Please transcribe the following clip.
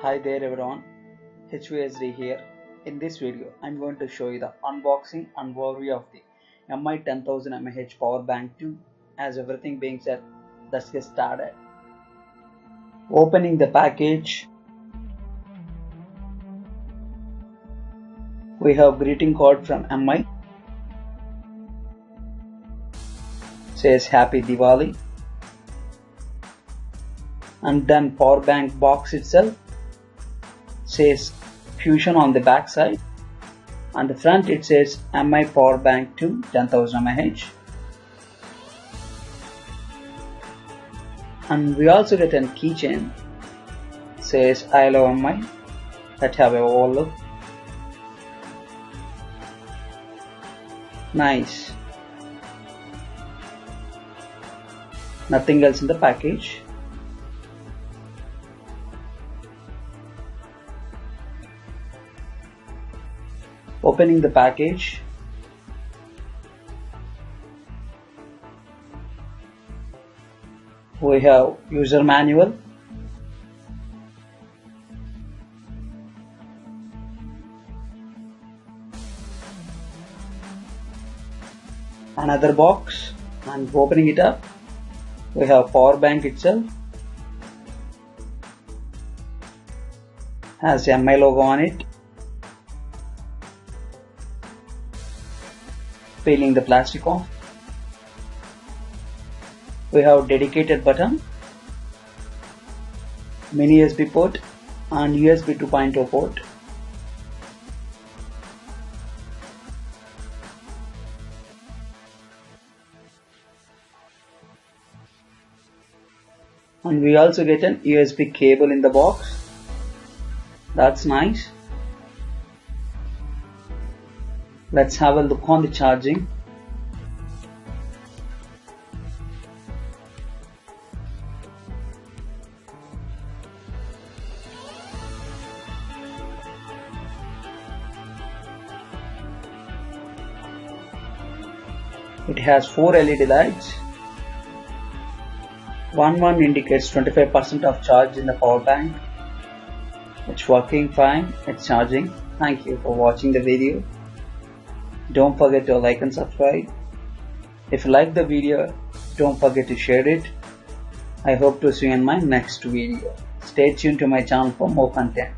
Hi there everyone, HVHD here. In this video, I'm going to show you the unboxing and overview of the MI 10,000 mAh power bank 2. As everything being said, let's get started. Opening the package, we have greeting card from MI. Says Happy Diwali. And then power bank box itself says Fusion on the back side, and the front it says MI power bank 2 10,000 mAh. And we also get a keychain says I love MI that have a overlook. Nice. Nothing else in the package. Opening the package, we have user manual, another box, and opening it up, we have power bank itself, has MI logo on it. Peeling the plastic off, we have dedicated button, mini USB port and USB 2.0 port. And we also get an USB cable in the box. That's nice. Let's have a look on the charging. It has 4 LED lights. One indicates 25% of charge in the power bank. It's working fine, it's charging. Thank you for watching the video. Don't forget to like and subscribe. If you like the video, don't forget to share it. I hope to see you in my next video. Stay tuned to my channel for more content.